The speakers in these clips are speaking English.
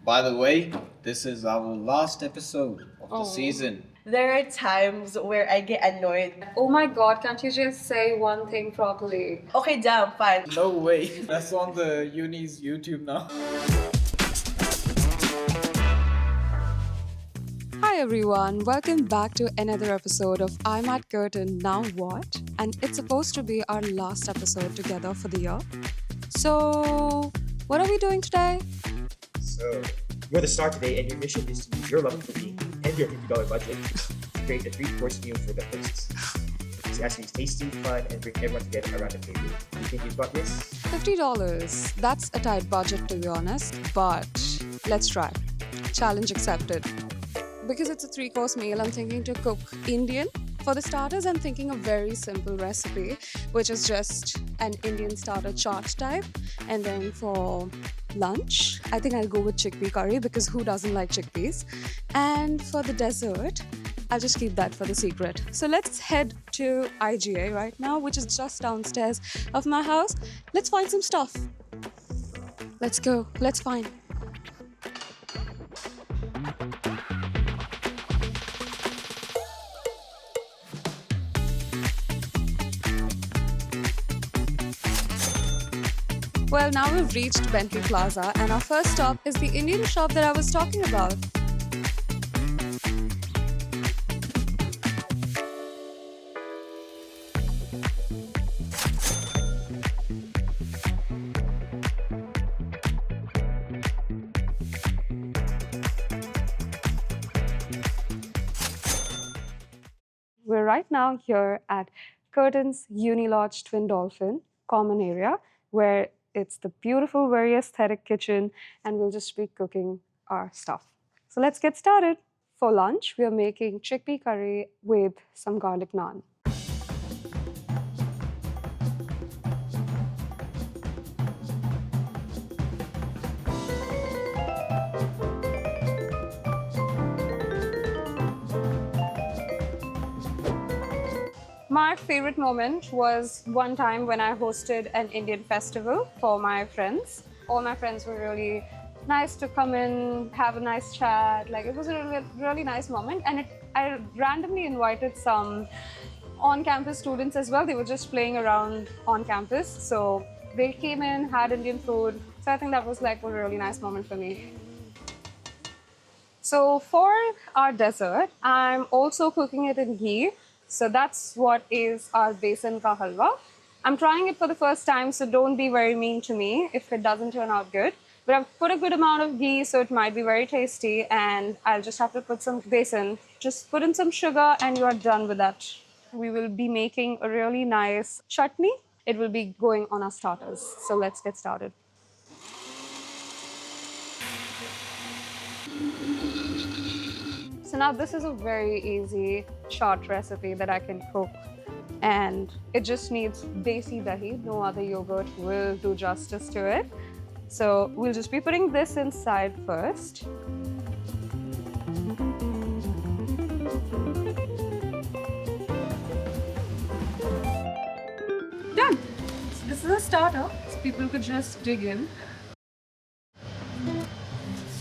By the way, this is our last episode of the season. There are times where I get annoyed. Oh my god, can't you just say one thing properly? Okay, damn, fine. No way. That's on the uni's YouTube now. Hi everyone, welcome back to another episode of I'm At Curtin, Now What? And it's supposed to be our last episode together for the year. So, what are we doing today? So, you're the star today, and your mission is to use your love of cooking and your $50 budget to create a 3-course meal for the hosts. This has to be tasty, fun, and bring everyone together around the table. Do you think you've got this? $50. That's a tight budget to be honest, but let's try. Challenge accepted. Because it's a 3-course meal, I'm thinking to cook Indian. For the starters, I'm thinking a very simple recipe, which is just an Indian starter chaat type. And then for lunch, I think I'll go with chickpea curry because who doesn't like chickpeas? And for the dessert, I'll just keep that for the secret. So let's head to IGA right now, which is just downstairs of my house. Let's find some stuff. Let's go. Let's find. Well, now we've reached Bentley Plaza, and our first stop is the Indian shop that I was talking about. We're right now here at Curtin's UniLodge Twin Dolphin common area, where it's the beautiful, very aesthetic kitchen, and we'll just be cooking our stuff. So let's get started. For lunch, we are making chickpea curry with some garlic naan. My favorite moment was one time when I hosted an Indian festival for my friends. All my friends were really nice to come in, have a nice chat. Like, it was a really nice moment. And I randomly invited some on-campus students as well. They were just playing around on campus. So they came in, had Indian food. So I think that was like a really nice moment for me. So for our dessert, I'm also cooking it in ghee. So that's what is our besan ka halwa. I'm trying it for the first time, so don't be very mean to me if it doesn't turn out good. But I've put a good amount of ghee, so it might be very tasty, and I'll just have to put some besan. Just put in some sugar and you are done with that. We will be making a really nice chutney. It will be going on our starters. So let's get started. So now this is a very easy chaat recipe that I can cook, and it just needs desi dahi. No other yogurt will do justice to it. So we'll just be putting this inside first. Done. So this is a starter, so people could just dig in.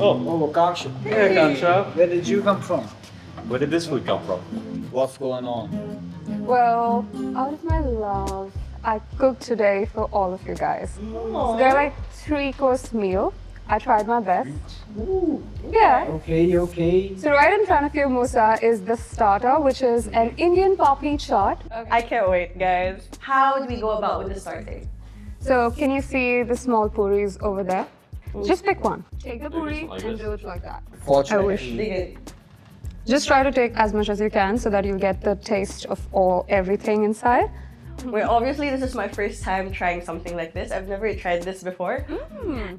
Oh, Kaksha. Hey, Kaksha. Where did you come from? Where did this food come from? What's going on? Well, out of my love, I cooked today for all of you guys. So they're like 3-course meal. I tried my best. Ooh. Yeah. Okay. So right in front of you, Musa, is the starter, which is an Indian papri chaat. I can't wait, guys. How do we go about with the starting? So can you see the small puris over there? Just pick one. Take the puri like and this. do it like that. Fortunately. I wish. Just try to take as much as you can so that you get the taste of everything inside. Well, obviously, this is my first time trying something like this. I've never tried this before.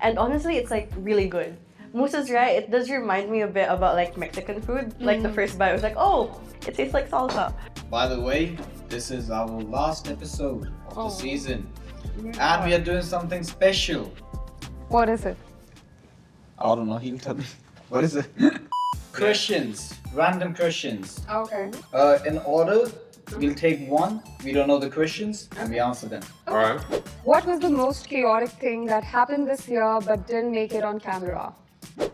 And honestly, it's like really good. Musa's right, it does remind me a bit about like Mexican food. Like the first bite was like, oh, it tastes like salsa. By the way, this is our last episode of the season. And we are doing something special. What is it? I don't know, he'll tell me. What is it? Questions. Random questions. Okay. In order, we'll take one. We don't know the questions and we answer them. Alright. What was the most chaotic thing that happened this year but didn't make it on camera?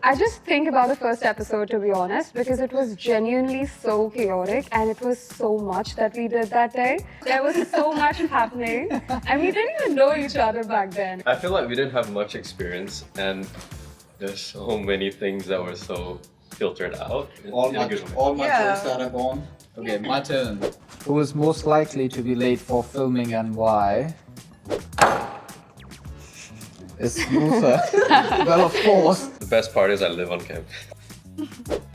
I just think about the first episode, to be honest, because it was genuinely so chaotic and it was so much that we did that day. There was so much happening and we didn't even know each other back then. I feel like we didn't have much experience, and there's so many things that were so filtered out. All in a my, good way. all my Yeah. jokes that are gone. Okay, my turn. Who is most likely to be late for filming and why? It's Musa. Well, of course. The best part is I live on campus.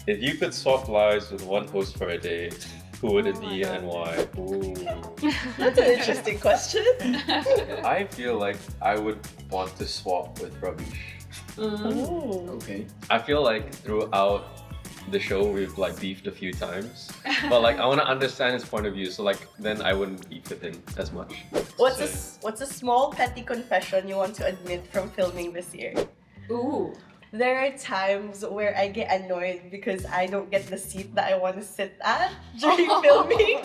If you could swap lives with one host for a day, who would it be and why? Ooh. That's an interesting question. I feel like I would want to swap with Ravish. Okay. I feel like throughout the show we've like beefed a few times, but like I want to understand his point of view, so like then I wouldn't beef with him as much. What's a small petty confession you want to admit from filming this year? Ooh. There are times where I get annoyed because I don't get the seat that I want to sit at during filming.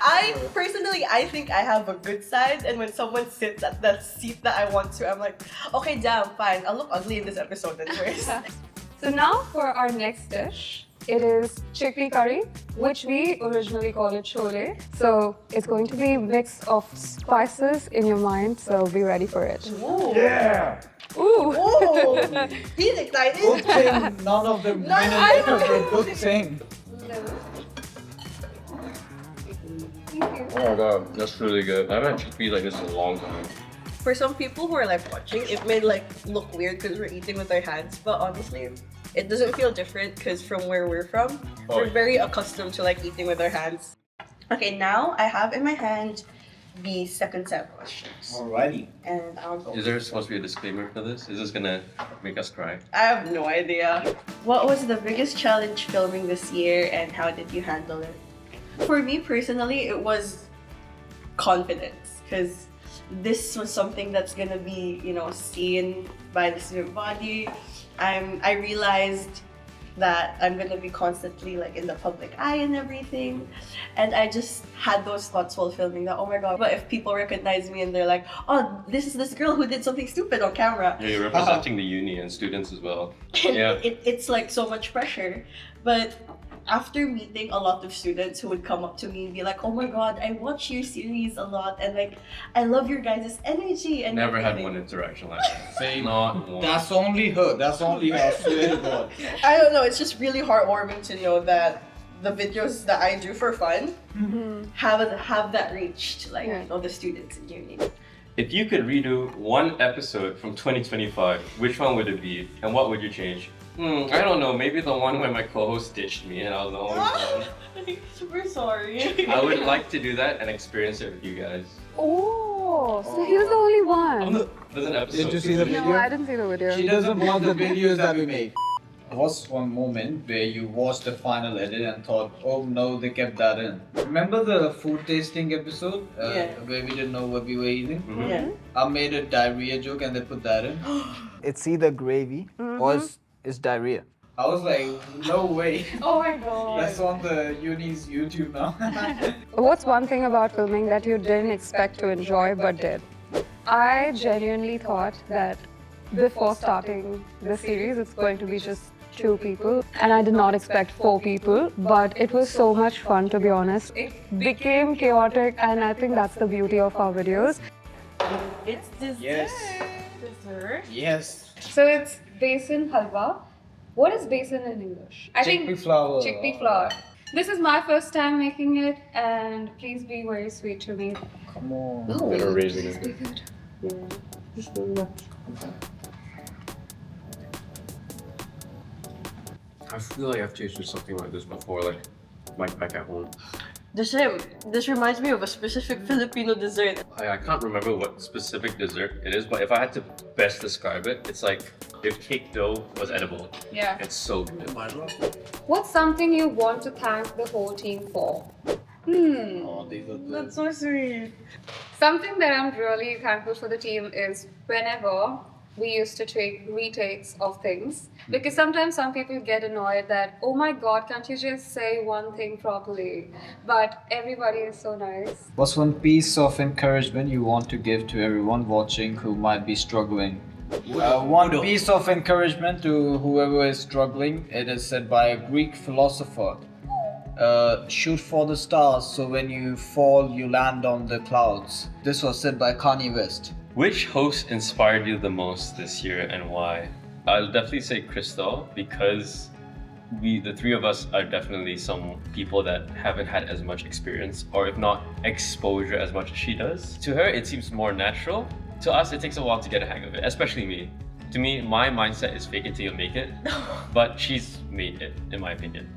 I think I have a good side, and when someone sits at the seat that I want to, I'm like, okay, damn, fine. I'll look ugly in this episode anyways. So now for our next dish. It is chickpea curry, which we originally call it chole. So it's going to be a mix of spices in your mind, so be ready for it. Ooh. Yeah. Ooh! Ooh. He's excited. Good thing none of them went I in there. Good thing. Oh my god, that's really good. I've had chickpeas like this in a long time. For some people who are like watching, it may like look weird because we're eating with our hands, but honestly, it doesn't feel different because from where we're from, we're very accustomed to like eating with our hands. Okay, now I have in my hand the second set of questions, Alrighty. and I'll go. Is there supposed to be a disclaimer for this? Is this gonna make us cry? I have no idea. What was the biggest challenge filming this year, and how did you handle it? For me personally, it was confidence, because this was something that's gonna be, seen by the student body. I realized that I'm gonna be constantly like in the public eye and everything, and I just had those thoughts while filming that, oh my god, but if people recognize me and they're like, oh, this is this girl who did something stupid on camera. Yeah, you're representing the uni and students as well. Yeah. It's like so much pressure. But after meeting a lot of students who would come up to me and be like, oh my god, I watch your series a lot, and like I love your guys' energy, and Never had everything." one interaction like that. Same. Not one. That's only her. That's only her. I swear to God. I don't know, it's just really heartwarming to know that the videos that I do for fun have that reach to like all the students in uni. If you could redo one episode from 2025, which one would it be, and what would you change? I don't know, maybe the one where my co-host ditched me and I was the only one. Super sorry. I would like to do that and experience it with you guys. Oh, so he was the only one. There's an episode. Did you see the No, video? I didn't see the video. She doesn't want the videos that we made. There was one moment where you watched the final edit and thought, oh no, they kept that in. Remember the food tasting episode? Yeah. Where we didn't know what we were eating? Yeah. I made a diarrhea joke and they put that in. It's either gravy or it's diarrhea. I was like, no way. Oh my god. That's on the uni's YouTube now. What's one thing about filming that you didn't expect to enjoy but did? I genuinely thought that before starting the series, it's going to be just 2 people, and I did not expect 4 people, but it was so much fun, to be honest. It became chaotic, and I think that's the beauty of our videos. It's dessert. Yes. Dessert. Yes. So it's besan halwa. What is besan in English? I think Chickpea flour. chickpea flour. This is my first time making it, and please be very sweet to me. Come on. Never raising it. Be good. I feel like I've tasted something like this before, like back at home. This reminds me of a specific Filipino dessert. I can't remember what specific dessert it is, but if I had to best describe it, it's like if cake dough was edible. Yeah. It's so good. What's something you want to thank the whole team for? Oh, these are good. That's so sweet. Something that I'm really thankful for the team is whenever we used to take retakes of things, because sometimes some people get annoyed that, oh my god, can't you just say one thing properly? But everybody is so nice. What's one piece of encouragement you want to give to everyone watching who might be struggling One piece of encouragement to whoever is struggling. It is said by a Greek philosopher. Shoot for the stars, so when you fall, you land on the clouds. This was said by Kanye West. Which host inspired you the most this year and why? I'll definitely say Crystal because the three of us are definitely some people that haven't had as much experience or if not exposure as much as she does. To her, it seems more natural. To us, it takes a while to get a hang of it, especially me. To me, my mindset is fake it till you make it, but she's made it, in my opinion.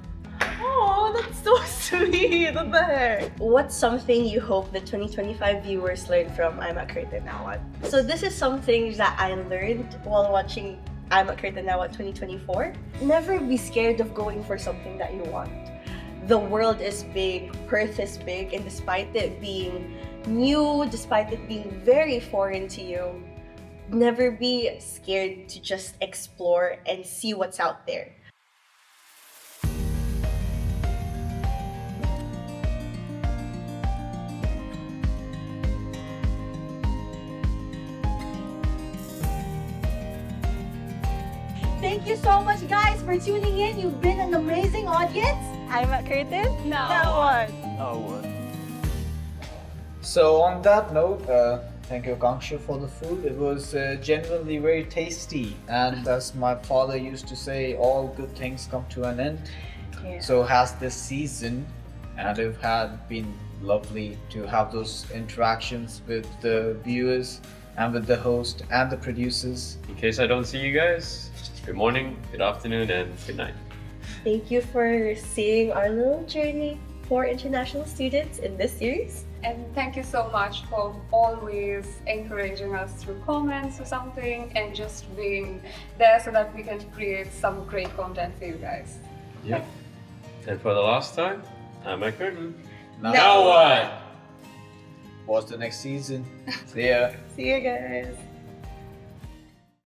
Oh, that's so sweet. What the heck? What's something you hope the 2025 viewers learn from I'm At Curtin Now What? So this is something that I learned while watching I'm At Curtin Now What 2024. Never be scared of going for something that you want. The world is big, Perth is big, and despite it being new, despite it being very foreign to you, never be scared to just explore and see what's out there. Thank you so much, guys, for tuning in. You've been an amazing audience. I'm At Curtin Now What? So on that note, thank you Kangsha for the food. It was genuinely very tasty, and as my father used to say, all good things come to an end. Yeah. So has this season, and it had been lovely to have those interactions with the viewers and with the host and the producers. In case I don't see you guys, good morning, good afternoon, and good night. Thank you for seeing our little journey for international students in this series. And thank you so much for always encouraging us through comments or something and just being there so that we can create some great content for you guys. Yep. And for the last time, I'm At Curtin. Now what? What's the next season? See ya. See you guys.